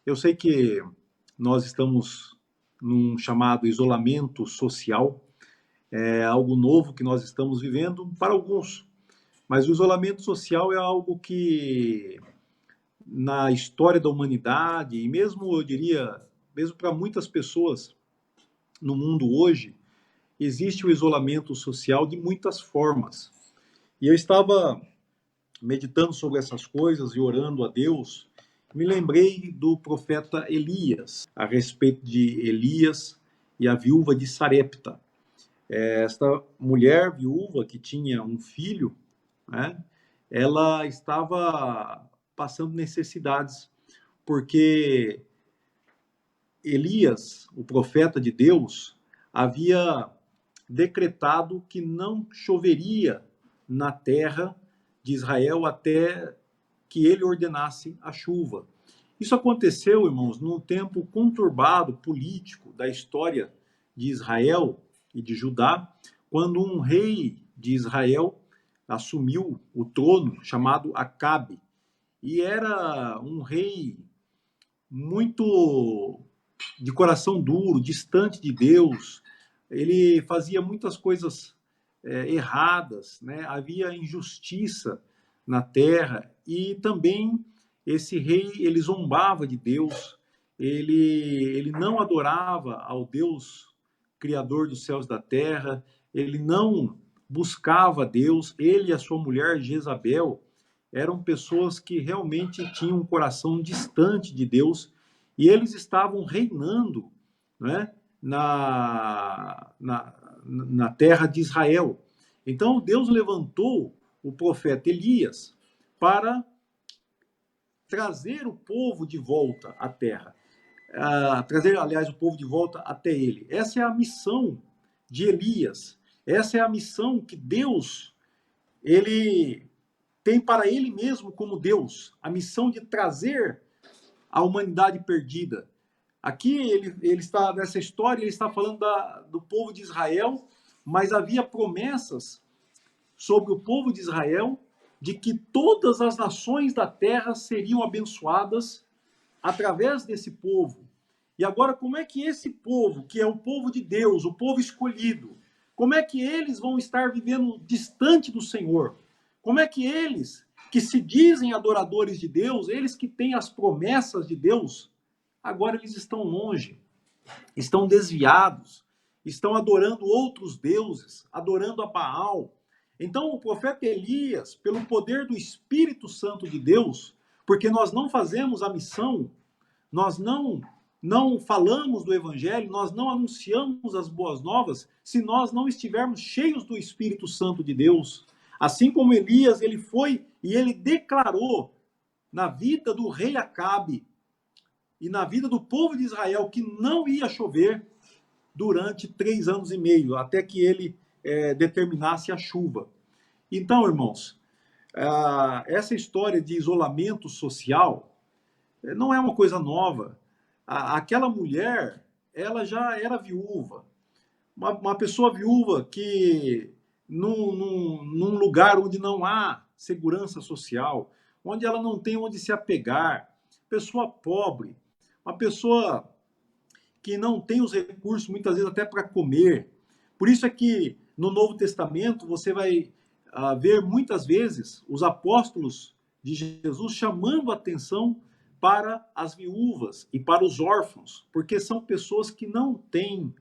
Eu sei que nós estamos num chamado isolamento social, é algo novo que nós estamos vivendo para alguns, mas o isolamento social é algo que na história da humanidade, e mesmo, eu diria, mesmo para muitas pessoas no mundo hoje, existe o isolamento social de muitas formas. E eu estava meditando sobre essas coisas e orando a Deus, me lembrei do profeta Elias, a respeito de Elias e a viúva de Sarepta. Esta mulher viúva que tinha um filho, né, ela estava passando necessidades, porque Elias, o profeta de Deus, havia decretado que não choveria na terra de Israel até que ele ordenasse a chuva. Isso aconteceu, irmãos, num tempo conturbado político da história de Israel e de Judá, quando um rei de Israel assumiu o trono chamado Acabe. E era um rei muito de coração duro, distante de Deus. Ele fazia muitas coisas erradas, né? Havia injustiça na terra e também esse rei ele zombava de Deus, ele não adorava ao Deus criador dos céus e da terra, ele não buscava Deus, ele e a sua mulher Jezabel eram pessoas que realmente tinham um coração distante de Deus e eles estavam reinando, né, na terra de Israel. Então Deus levantou o profeta Elias para trazer o povo de volta à terra, trazer, aliás, o povo de volta até ele. Essa é a missão de Elias. Essa é a missão que Deus ele tem para ele mesmo como Deus, a missão de trazer a humanidade perdida. Aqui ele está, nessa história, ele está falando do povo de Israel, mas havia promessas sobre o povo de Israel de que todas as nações da terra seriam abençoadas através desse povo. E agora, como é que esse povo, que é o povo de Deus, o povo escolhido, como é que eles vão estar vivendo distante do Senhor? Como é que eles, que se dizem adoradores de Deus, eles que têm as promessas de Deus, agora eles estão longe, estão desviados, estão adorando outros deuses, adorando a Baal. Então o profeta Elias, pelo poder do Espírito Santo de Deus, porque nós não fazemos a missão, nós não falamos do Evangelho, nós não anunciamos as boas novas, se nós não estivermos cheios do Espírito Santo de Deus. Assim como Elias, ele foi e ele declarou na vida do rei Acabe e na vida do povo de Israel que não ia chover durante 3 anos e meio, até que ele determinasse a chuva. Então, irmãos, essa história de isolamento social não é uma coisa nova. Aquela mulher, ela já era viúva. Uma pessoa viúva que, num lugar onde não há segurança social, onde ela não tem onde se apegar, pessoa pobre, uma pessoa que não tem os recursos, muitas vezes até para comer. Por isso é que no Novo Testamento você vai ver muitas vezes os apóstolos de Jesus chamando a atenção para as viúvas e para os órfãos, porque são pessoas que não têm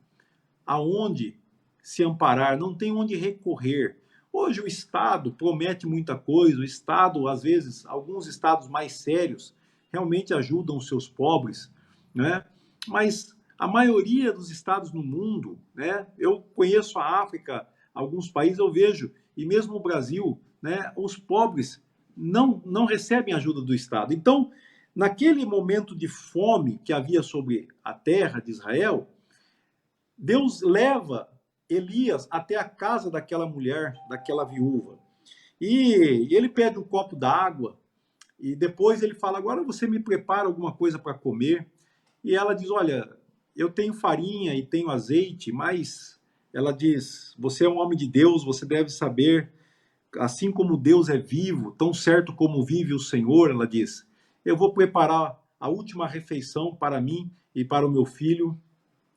aonde se amparar, não têm onde recorrer. Hoje o Estado promete muita coisa, o Estado, às vezes, alguns estados mais sérios, realmente ajudam os seus pobres, né? Mas a maioria dos estados no mundo, né? Eu conheço a África, alguns países eu vejo, e mesmo o Brasil, né? Os pobres não recebem ajuda do Estado. Então, naquele momento de fome que havia sobre a terra de Israel, Deus leva Elias até a casa daquela mulher, daquela viúva. E ele pede um copo d'água e depois ele fala, agora você me prepara alguma coisa para comer. E ela diz, olha, eu tenho farinha e tenho azeite, mas ela diz, você é um homem de Deus, você deve saber, assim como Deus é vivo, tão certo como vive o Senhor, ela diz, eu vou preparar a última refeição para mim e para o meu filho,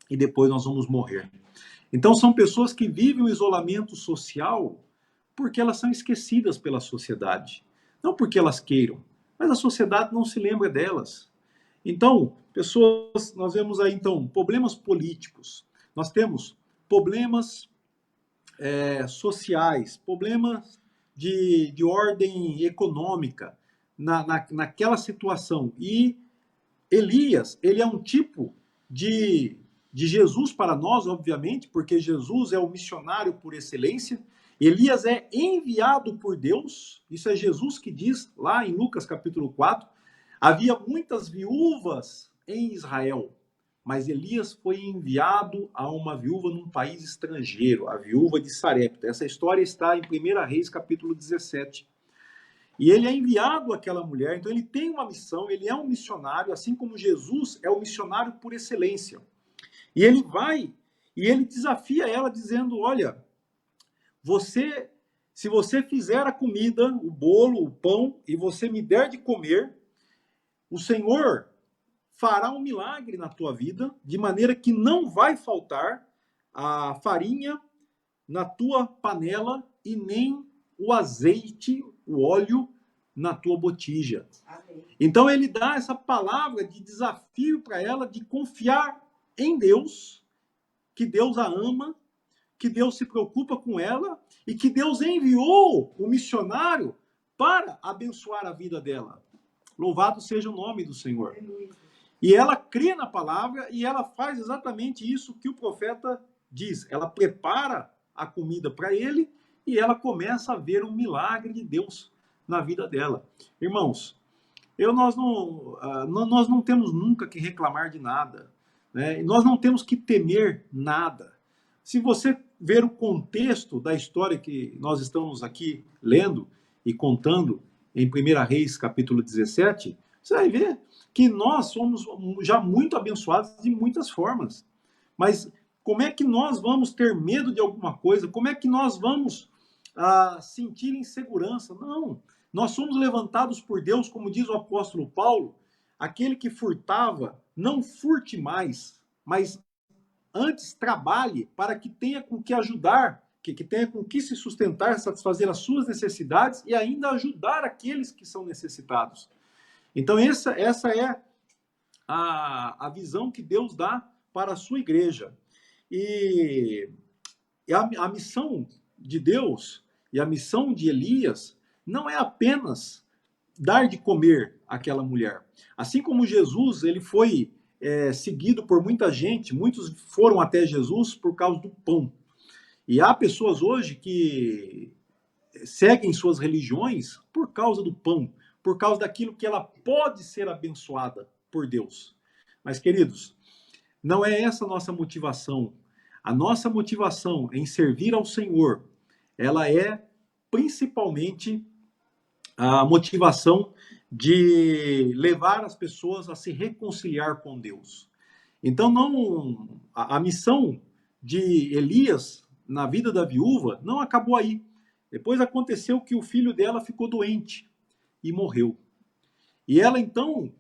e depois nós vamos morrer. Então, são pessoas que vivem o isolamento social porque elas são esquecidas pela sociedade. Não porque elas queiram, mas a sociedade não se lembra delas. Então, pessoas, nós vemos aí, então, problemas políticos. Nós temos problemas sociais, problemas de ordem econômica naquela situação. E Elias, ele é um tipo de Jesus para nós, obviamente, porque Jesus é o missionário por excelência. Elias é enviado por Deus, isso é Jesus que diz lá em Lucas capítulo 4. Havia muitas viúvas em Israel, mas Elias foi enviado a uma viúva num país estrangeiro, a viúva de Sarepta. Essa história está em 1 Reis capítulo 17. E ele é enviado àquela mulher, então ele tem uma missão, ele é um missionário, assim como Jesus é o missionário por excelência. E ele vai, e ele desafia ela dizendo, olha, se você fizer a comida, o bolo, o pão, e você me der de comer, o Senhor fará um milagre na tua vida, de maneira que não vai faltar a farinha na tua panela e nem o azeite, o óleo na tua botija. Amém. Então ele dá essa palavra de desafio para ela de confiar em Deus, que Deus a ama, que Deus se preocupa com ela e que Deus enviou o missionário para abençoar a vida dela. Louvado seja o nome do Senhor. E ela crê na palavra e ela faz exatamente isso que o profeta diz. Ela prepara a comida para ele e ela começa a ver um milagre de Deus na vida dela. Irmãos, nós não temos nunca que reclamar de nada, né? Nós não temos que temer nada. Se você ver o contexto da história que nós estamos aqui lendo e contando em 1 Reis, capítulo 17, você vai ver que nós somos já muito abençoados de muitas formas. Mas como é que nós vamos ter medo de alguma coisa? Como é que nós vamos sentir insegurança? Não. Nós somos levantados por Deus, como diz o apóstolo Paulo, aquele que furtava, não furte mais, mas antes trabalhe para que tenha com que ajudar, que tenha com que se sustentar, satisfazer as suas necessidades e ainda ajudar aqueles que são necessitados. Então essa é a visão que Deus dá para a sua igreja. E a missão de Deus e a missão de Elias não é apenas dar de comer àquela mulher. Assim como Jesus, ele foi seguido por muita gente, muitos foram até Jesus por causa do pão. E há pessoas hoje que seguem suas religiões por causa do pão, por causa daquilo que ela pode ser abençoada por Deus. Mas, queridos, não é essa a nossa motivação. A nossa motivação em servir ao Senhor, ela é principalmente a motivação de levar as pessoas a se reconciliar com Deus. Então, a missão de Elias na vida da viúva não acabou aí. Depois aconteceu que o filho dela ficou doente e morreu. E ela, então,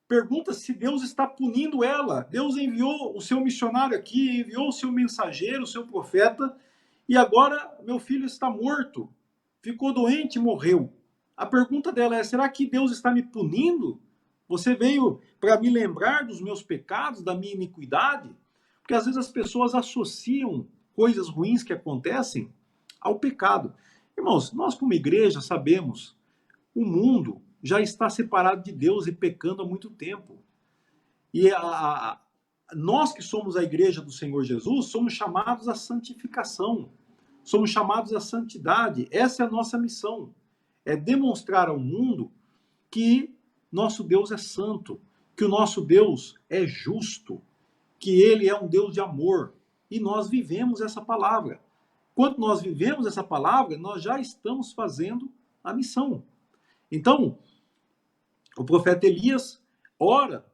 pergunta se Deus está punindo ela. Deus enviou o seu missionário aqui, enviou o seu mensageiro, o seu profeta, e agora meu filho está morto, ficou doente e morreu. A pergunta dela é, será que Deus está me punindo? Você veio para me lembrar dos meus pecados, da minha iniquidade? Porque às vezes as pessoas associam coisas ruins que acontecem ao pecado. Irmãos, nós como igreja sabemos, o mundo já está separado de Deus e pecando há muito tempo. E nós que somos a igreja do Senhor Jesus, somos chamados à santificação, somos chamados à santidade. Essa é a nossa missão, é demonstrar ao mundo que nosso Deus é santo, que o nosso Deus é justo, que Ele é um Deus de amor, e nós vivemos essa palavra. Quando nós vivemos essa palavra, nós já estamos fazendo a missão. Então, o profeta Elias ora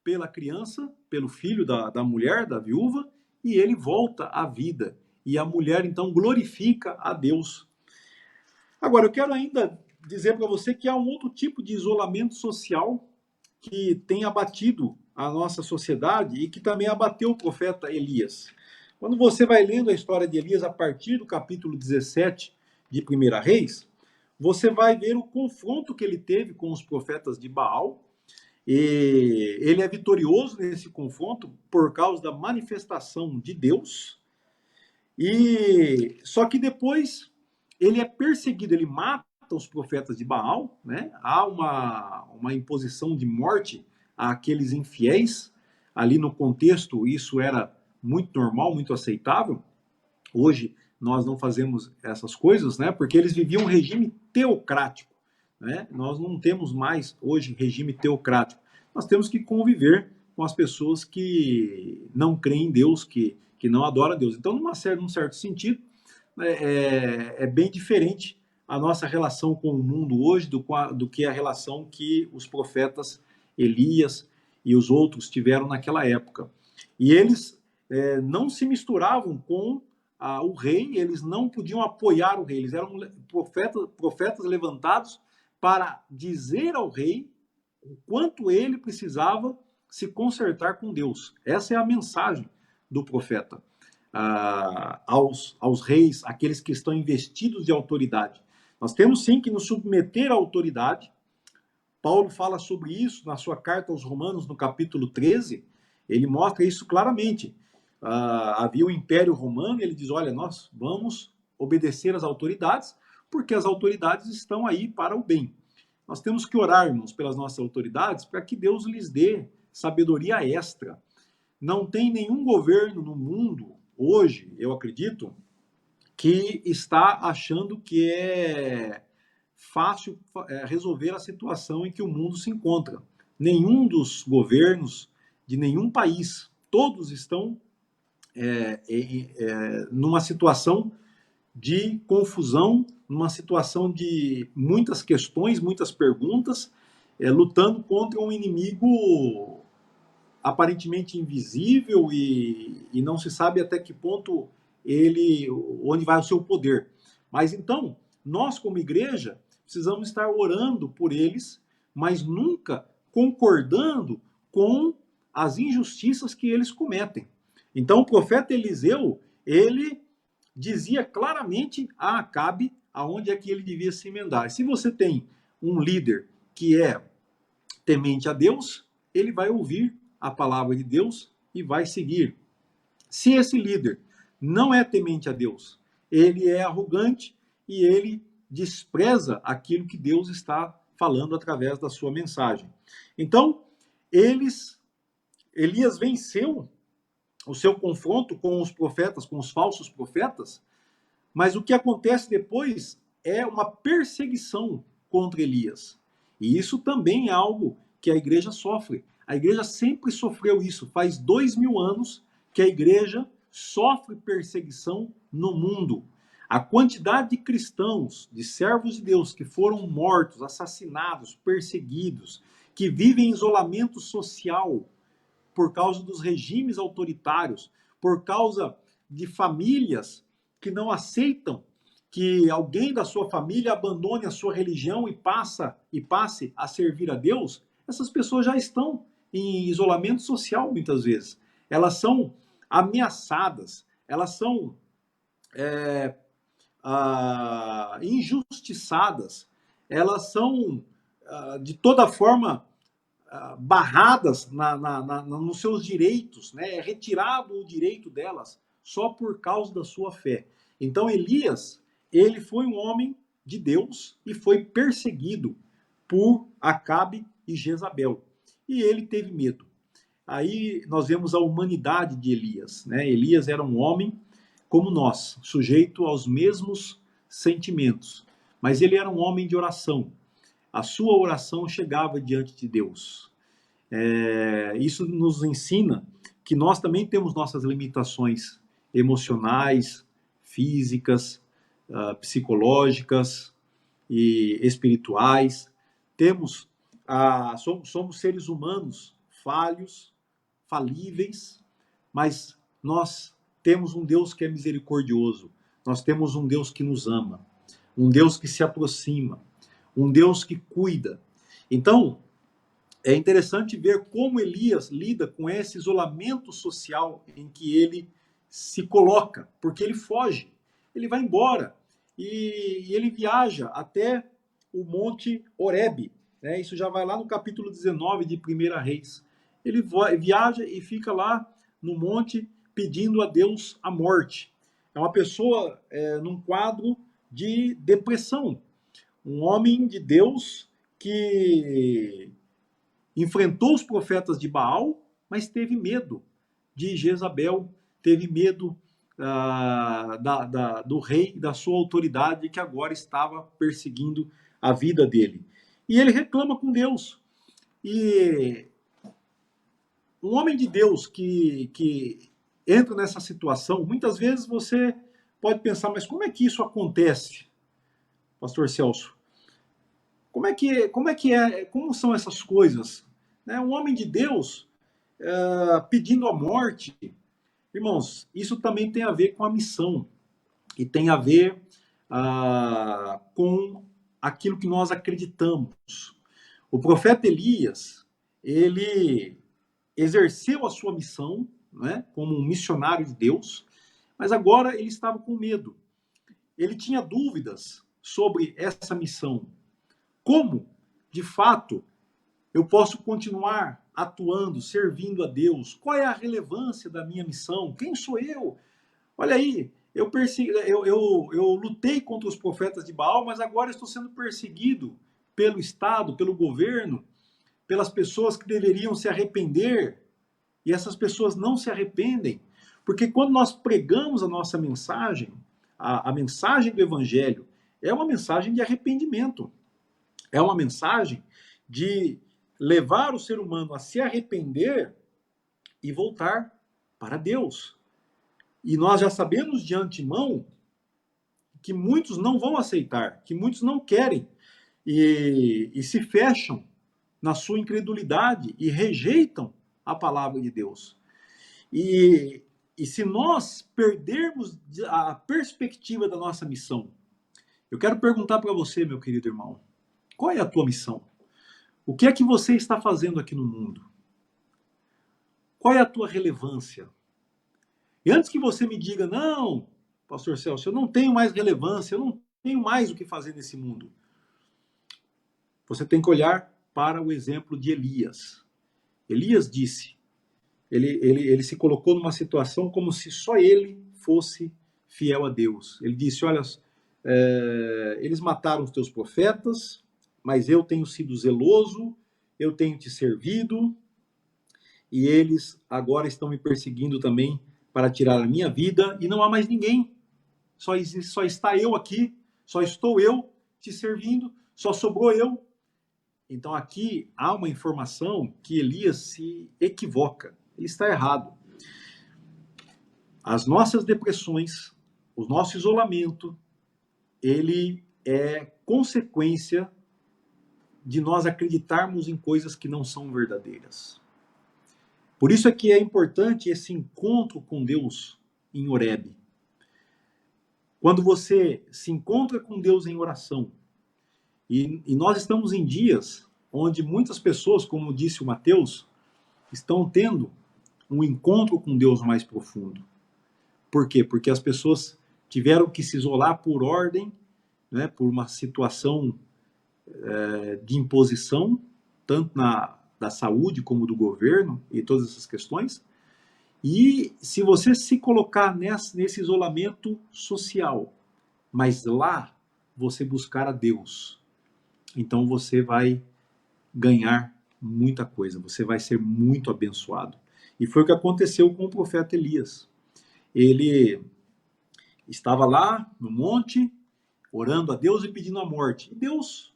pela criança, pelo filho da mulher, da viúva, e ele volta à vida. E a mulher, então, glorifica a Deus. Agora, eu quero ainda dizer para você que há um outro tipo de isolamento social que tem abatido a nossa sociedade e que também abateu o profeta Elias. Quando você vai lendo a história de Elias a partir do capítulo 17 de 1 Reis, você vai ver o confronto que ele teve com os profetas de Baal. E ele é vitorioso nesse confronto por causa da manifestação de Deus. E só que depois ele é perseguido, ele mata os profetas de Baal, né? Há uma imposição de morte àqueles infiéis. Ali no contexto, isso era muito normal, muito aceitável. Hoje nós não fazemos essas coisas, né? Porque eles viviam um regime teocrático, né? Nós não temos mais hoje regime teocrático. Nós temos que conviver com as pessoas que não creem em Deus, que não adoram a Deus. Então, num certo sentido, é bem diferente a nossa relação com o mundo hoje do que a relação que os profetas Elias e os outros tiveram naquela época. E eles não se misturavam com o rei, eles não podiam apoiar o rei, eles eram profetas levantados para dizer ao rei o quanto ele precisava se consertar com Deus. Essa é a mensagem do profeta aos reis, aqueles que estão investidos de autoridade. Nós temos sim que nos submeter à autoridade. Paulo fala sobre isso na sua carta aos Romanos, no capítulo 13. Ele mostra isso claramente. Havia o Império Romano e ele diz, olha, nós vamos obedecer às autoridades, porque as autoridades estão aí para o bem. Nós temos que orar, irmãos, pelas nossas autoridades, para que Deus lhes dê sabedoria extra. Não tem nenhum governo no mundo, hoje, eu acredito, que está achando que é fácil resolver a situação em que o mundo se encontra. Nenhum dos governos de nenhum país, todos estão numa situação de confusão, numa situação de muitas questões, muitas perguntas, lutando contra um inimigo aparentemente invisível e não se sabe até que ponto onde vai o seu poder. Mas então, nós como igreja precisamos estar orando por eles, mas nunca concordando com as injustiças que eles cometem. Então, o profeta Eliseu, ele dizia claramente a Acabe aonde é que ele devia se emendar. Se você tem um líder que é temente a Deus, ele vai ouvir a palavra de Deus e vai seguir. Se esse líder não é temente a Deus, ele é arrogante e ele despreza aquilo que Deus está falando através da sua mensagem. Então, Elias venceu o seu confronto com os profetas, com os falsos profetas, mas o que acontece depois é uma perseguição contra Elias. E isso também é algo que a igreja sofre. A igreja sempre sofreu isso. Faz 2000 anos que a igreja sofre perseguição no mundo. A quantidade de cristãos, de servos de Deus que foram mortos, assassinados, perseguidos, que vivem em isolamento social por causa dos regimes autoritários, por causa de famílias que não aceitam que alguém da sua família abandone a sua religião e passe a servir a Deus, essas pessoas já estão em isolamento social muitas vezes. Elas são ameaçadas, elas são injustiçadas, elas são de toda forma barradas nos seus direitos, né? É retirado o direito delas só por causa da sua fé. Então Elias, ele foi um homem de Deus e foi perseguido por Acabe e Jezabel. E ele teve medo. Aí nós vemos a humanidade de Elias, né? Elias era um homem como nós, sujeito aos mesmos sentimentos, mas ele era um homem de oração. A sua oração chegava diante de Deus. Isso nos ensina que nós também temos nossas limitações emocionais, físicas, psicológicas e espirituais. Somos seres humanos falhos, falíveis, mas nós temos um Deus que é misericordioso. Nós temos um Deus que nos ama, um Deus que se aproxima, um Deus que cuida. Então, é interessante ver como Elias lida com esse isolamento social em que ele se coloca, porque ele foge, ele vai embora e ele viaja até o Monte Horebe, né? Isso já vai lá no capítulo 19 de 1 Reis. Ele viaja e fica lá no monte pedindo a Deus a morte. É uma pessoa num quadro de depressão, um homem de Deus que enfrentou os profetas de Baal, mas teve medo de Jezabel, teve medo do rei, da sua autoridade, que agora estava perseguindo a vida dele. E ele reclama com Deus. E um homem de Deus que entra nessa situação, muitas vezes você pode pensar, mas como é que isso acontece, pastor Celso? Como são essas coisas? Né? Um homem de Deus pedindo a morte. Irmãos, isso também tem a ver com a missão e tem a ver com aquilo que nós acreditamos. O profeta Elias, ele exerceu a sua missão, né, como um missionário de Deus, mas agora ele estava com medo. Ele tinha dúvidas sobre essa missão. Como, de fato, eu posso continuar atuando, servindo a Deus? Qual é a relevância da minha missão? Quem sou eu? Olha aí, eu lutei contra os profetas de Baal, mas agora estou sendo perseguido pelo Estado, pelo governo, pelas pessoas que deveriam se arrepender, e essas pessoas não se arrependem. Porque quando nós pregamos a nossa mensagem, a mensagem do Evangelho, é uma mensagem de arrependimento. É uma mensagem de levar o ser humano a se arrepender e voltar para Deus. E nós já sabemos de antemão que muitos não vão aceitar, que muitos não querem e se fecham na sua incredulidade e rejeitam a palavra de Deus. E se nós perdermos a perspectiva da nossa missão, eu quero perguntar para você, meu querido irmão, qual é a tua missão? O que é que você está fazendo aqui no mundo? Qual é a tua relevância? E antes que você me diga, não, pastor Celso, eu não tenho mais relevância, eu não tenho mais o que fazer nesse mundo. Você tem que olhar para o exemplo de Elias. Elias disse, ele se colocou numa situação como se só ele fosse fiel a Deus. Ele disse, olha, eles mataram os teus profetas, mas eu tenho sido zeloso, eu tenho te servido, e eles agora estão me perseguindo também para tirar a minha vida, e não há mais ninguém. Só está eu aqui, só estou eu te servindo, só sobrou eu. Então aqui há uma informação que Elias se equivoca, ele está errado. As nossas depressões, o nosso isolamento, ele é consequência de nós acreditarmos em coisas que não são verdadeiras. Por isso é que é importante esse encontro com Deus em Horebe. Quando você se encontra com Deus em oração, e nós estamos em dias onde muitas pessoas, como disse o Mateus, estão tendo um encontro com Deus mais profundo. Por quê? Porque as pessoas tiveram que se isolar por ordem, né, por uma situação de imposição, tanto da saúde como do governo e todas essas questões. E se você se colocar nesse isolamento social, mas lá você buscar a Deus, então você vai ganhar muita coisa, você vai ser muito abençoado. E foi o que aconteceu com o profeta Elias. Ele estava lá no monte, orando a Deus e pedindo a morte. E Deus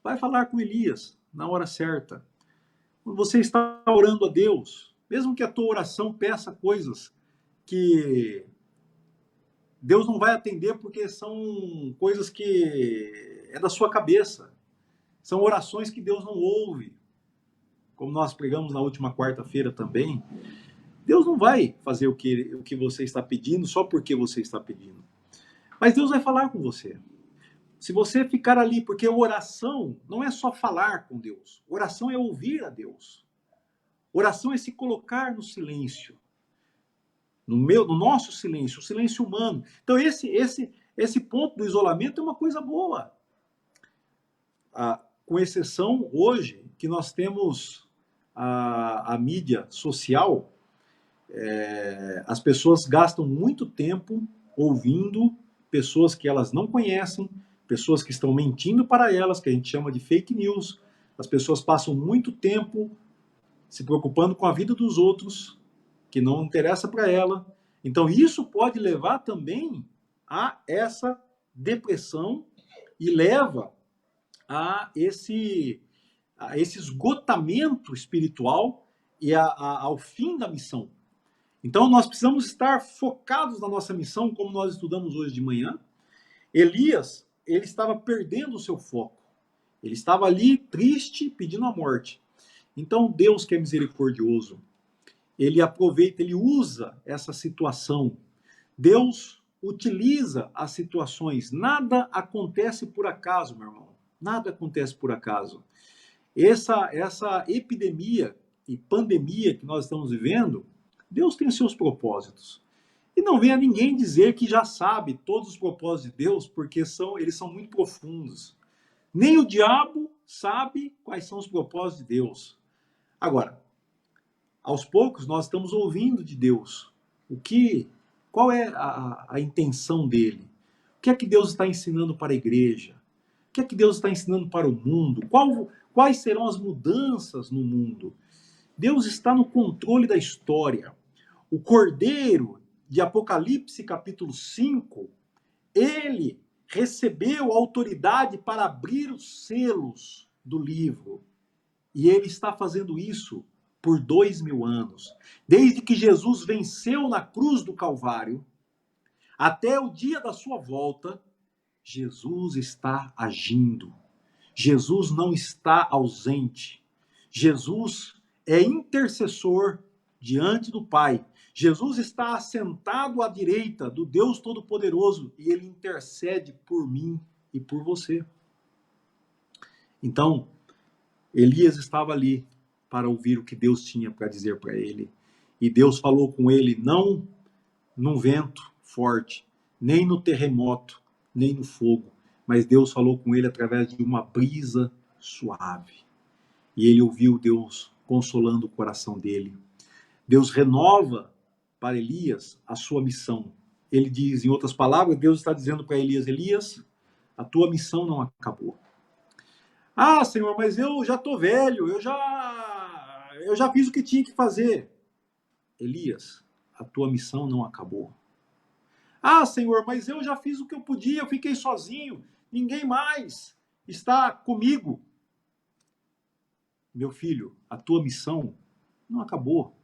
vai falar com Elias na hora certa. Quando você está orando a Deus, mesmo que a tua oração peça coisas que Deus não vai atender porque são coisas que é da sua cabeça. São orações que Deus não ouve. Como nós pregamos na última quarta-feira também. Deus não vai fazer o que você está pedindo só porque você está pedindo. Mas Deus vai falar com você. Se você ficar ali, porque oração não é só falar com Deus, oração é ouvir a Deus. Oração é se colocar no silêncio, no nosso silêncio, o silêncio humano. Então esse ponto do isolamento é uma coisa boa. Com exceção hoje que nós temos a mídia social, as pessoas gastam muito tempo ouvindo pessoas que elas não conhecem, pessoas que estão mentindo para elas, que a gente chama de fake news. As pessoas passam muito tempo se preocupando com a vida dos outros, que não interessa para ela. Então isso pode levar também a essa depressão e leva a esse esgotamento espiritual e ao fim da missão. Então nós precisamos estar focados na nossa missão, como nós estudamos hoje de manhã. Elias, ele estava perdendo o seu foco. Ele estava ali triste, pedindo a morte. Então Deus, que é misericordioso, ele aproveita, ele usa essa situação. Deus utiliza as situações. Nada acontece por acaso, meu irmão. Nada acontece por acaso. Essa epidemia e pandemia que nós estamos vivendo, Deus tem seus propósitos. E não venha ninguém dizer que já sabe todos os propósitos de Deus, porque eles são muito profundos. Nem o diabo sabe quais são os propósitos de Deus. Agora, aos poucos nós estamos ouvindo de Deus. Qual é a intenção dele? O que é que Deus está ensinando para a igreja? O que é que Deus está ensinando para o mundo? Quais serão as mudanças no mundo? Deus está no controle da história. O Cordeiro de Apocalipse, capítulo 5, ele recebeu autoridade para abrir os selos do livro. E ele está fazendo isso por 2000 anos. Desde que Jesus venceu na cruz do Calvário, até o dia da sua volta, Jesus está agindo. Jesus não está ausente. Jesus é intercessor diante do Pai. Jesus está assentado à direita do Deus Todo-Poderoso e ele intercede por mim e por você. Então, Elias estava ali para ouvir o que Deus tinha para dizer para ele. E Deus falou com ele não num vento forte, nem no terremoto, nem no fogo, mas Deus falou com ele através de uma brisa suave. E ele ouviu Deus consolando o coração dele. Deus renova para Elias a sua missão. Ele diz, em outras palavras, Deus está dizendo para Elias, Elias, a tua missão não acabou. Ah, Senhor, mas eu já estou velho, eu já fiz o que tinha que fazer. Elias, a tua missão não acabou. Ah, Senhor, mas eu já fiz o que eu podia, eu fiquei sozinho, ninguém mais está comigo. Meu filho, a tua missão não acabou.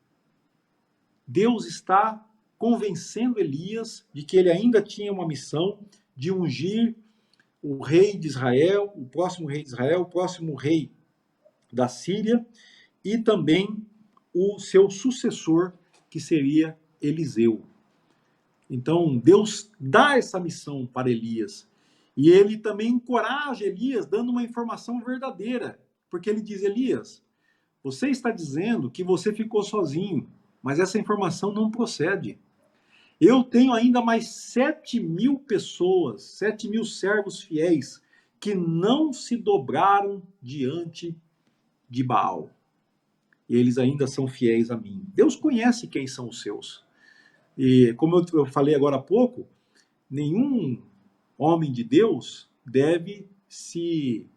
Deus está convencendo Elias de que ele ainda tinha uma missão de ungir o rei de Israel, o próximo rei de Israel, o próximo rei da Síria e também o seu sucessor, que seria Eliseu. Então, Deus dá essa missão para Elias. E ele também encoraja Elias, dando uma informação verdadeira. Porque ele diz, Elias, você está dizendo que você ficou sozinho, mas essa informação não procede. Eu tenho ainda mais 7.000 pessoas, 7.000 servos fiéis, que não se dobraram diante de Baal. E eles ainda são fiéis a mim. Deus conhece quem são os seus. E como eu falei agora há pouco, nenhum homem de Deus deve se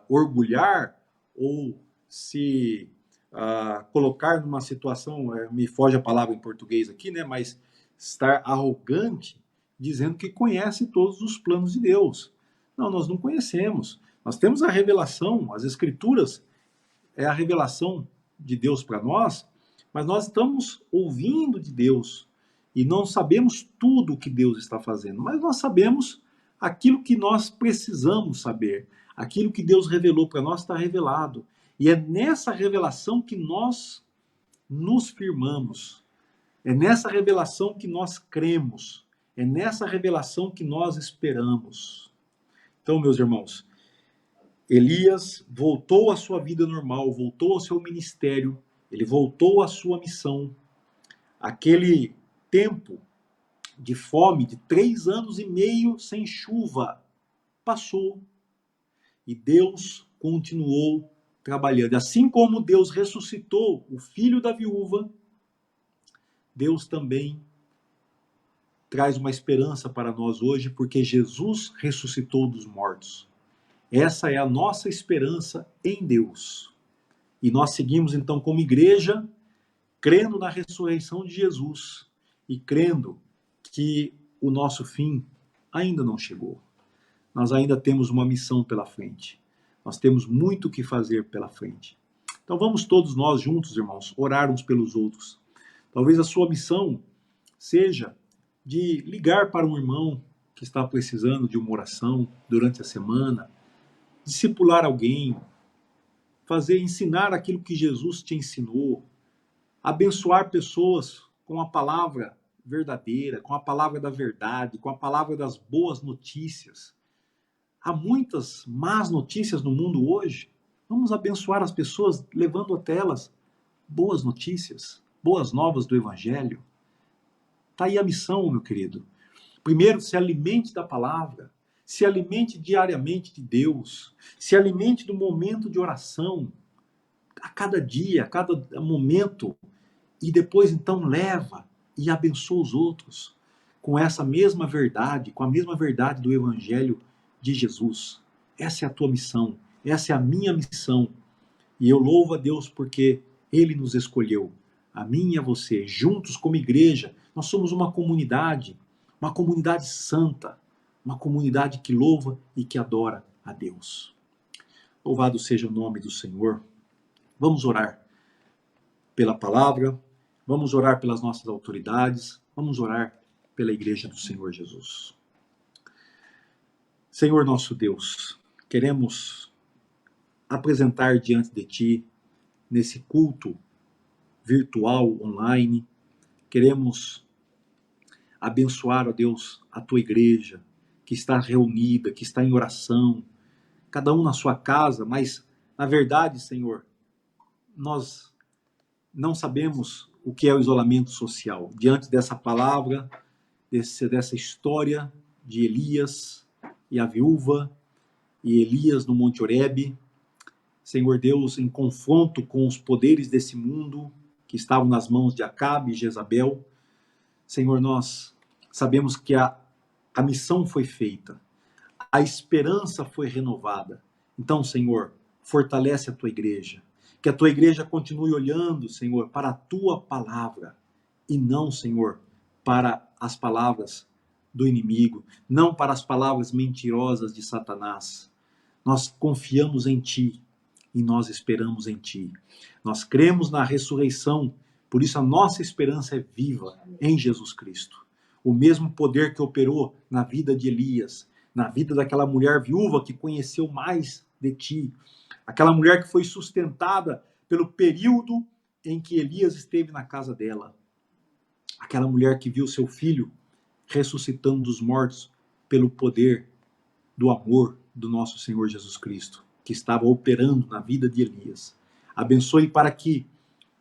orgulhar ou se colocar numa situação, me foge a palavra em português aqui, né, mas estar arrogante, dizendo que conhece todos os planos de Deus. Não, nós não conhecemos. Nós temos a revelação, as Escrituras é a revelação de Deus para nós, mas nós estamos ouvindo de Deus e não sabemos tudo o que Deus está fazendo, mas nós sabemos aquilo que nós precisamos saber. Aquilo que Deus revelou para nós está revelado. E é nessa revelação que nós nos firmamos. É nessa revelação que nós cremos. É nessa revelação que nós esperamos. Então, meus irmãos, Elias voltou à sua vida normal, voltou ao seu ministério, ele voltou à sua missão. Aquele tempo de fome de 3 anos e meio sem chuva passou e Deus continuou trabalhando. Assim como Deus ressuscitou o filho da viúva, Deus também traz uma esperança para nós hoje, porque Jesus ressuscitou dos mortos. Essa é a nossa esperança em Deus. E nós seguimos então como igreja, crendo na ressurreição de Jesus e crendo que o nosso fim ainda não chegou. Nós ainda temos uma missão pela frente. Nós temos muito o que fazer pela frente. Então vamos todos nós juntos, irmãos, orar uns pelos outros. Talvez a sua missão seja de ligar para um irmão que está precisando de uma oração durante a semana, discipular alguém, ensinar aquilo que Jesus te ensinou, abençoar pessoas com a palavra verdadeira, com a palavra da verdade, com a palavra das boas notícias. Há muitas más notícias no mundo hoje. Vamos abençoar as pessoas levando até elas boas notícias, boas novas do Evangelho. Está aí a missão, meu querido. Primeiro, se alimente da palavra, se alimente diariamente de Deus, se alimente do momento de oração, a cada dia, a cada momento, e depois então leva e abençoa os outros com essa mesma verdade, com a mesma verdade do Evangelho de Jesus. Essa é a tua missão, essa é a minha missão. E eu louvo a Deus porque Ele nos escolheu, a mim e a você, juntos como igreja. Nós somos uma comunidade santa, uma comunidade que louva e que adora a Deus. Louvado seja o nome do Senhor. Vamos orar pela palavra, vamos orar pelas nossas autoridades, vamos orar pela igreja do Senhor Jesus. Senhor nosso Deus, queremos apresentar diante de Ti, nesse culto virtual, online, queremos abençoar, ó Deus, a Tua igreja, que está reunida, que está em oração, cada um na sua casa, mas, na verdade, Senhor, nós não sabemos o que é o isolamento social. Diante dessa palavra, dessa história de Elias e a viúva, e Elias no Monte Horebe, Senhor Deus, em confronto com os poderes desse mundo, que estavam nas mãos de Acabe e Jezabel, Senhor, nós sabemos que a missão foi feita, a esperança foi renovada. Então, Senhor, fortalece a Tua igreja, que a Tua igreja continue olhando, Senhor, para a Tua palavra, e não, Senhor, para as palavras do inimigo, não para as palavras mentirosas de Satanás. Nós confiamos em Ti e nós esperamos em Ti. Nós cremos na ressurreição, por isso a nossa esperança é viva em Jesus Cristo. O mesmo poder que operou na vida de Elias, na vida daquela mulher viúva que conheceu mais de Ti, aquela mulher que foi sustentada pelo período em que Elias esteve na casa dela, aquela mulher que viu seu filho ressuscitando dos mortos pelo poder do amor do nosso Senhor Jesus Cristo, que estava operando na vida de Elias. Abençoe para que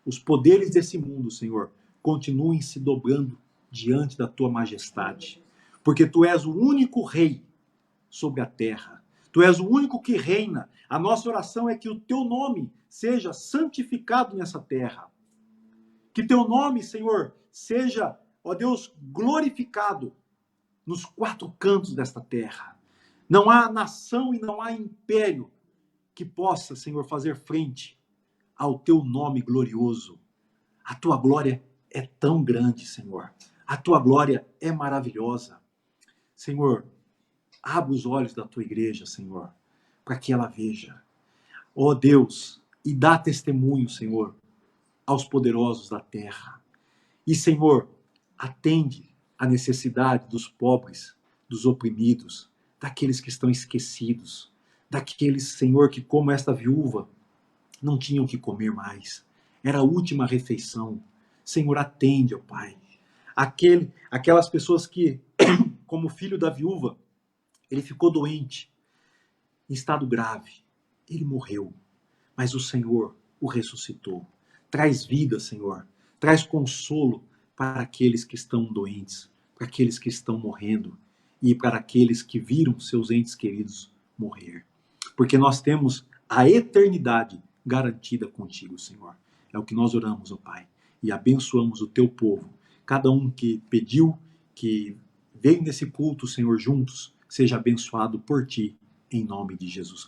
os poderes desse mundo, Senhor, continuem se dobrando diante da Tua majestade, porque Tu és o único Rei sobre a terra. Tu és o único que reina. A nossa oração é que o Teu nome seja santificado nessa terra. Que Teu nome, Senhor, seja, ó Deus, glorificado nos 4 cantos desta terra. Não há nação e não há império que possa, Senhor, fazer frente ao Teu nome glorioso. A Tua glória é tão grande, Senhor. A Tua glória é maravilhosa. Senhor, abre os olhos da Tua igreja, Senhor, para que ela veja. Ó Deus, e dá testemunho, Senhor, aos poderosos da terra. E, Senhor, atende a necessidade dos pobres, dos oprimidos, daqueles que estão esquecidos, daqueles, Senhor, que como esta viúva, não tinham que comer mais. Era a última refeição. Senhor, atende, ó Pai. Aquelas pessoas que, como o filho da viúva, ele ficou doente. em estado grave. Ele morreu, mas o Senhor o ressuscitou. Traz vida, Senhor. Traz consolo para aqueles que estão doentes, para aqueles que estão morrendo e para aqueles que viram seus entes queridos morrer. Porque nós temos a eternidade garantida contigo, Senhor. É o que nós oramos, ó Pai, e abençoamos o teu povo. Cada um que pediu, que veio nesse culto, Senhor, juntos, seja abençoado por ti, em nome de Jesus Cristo.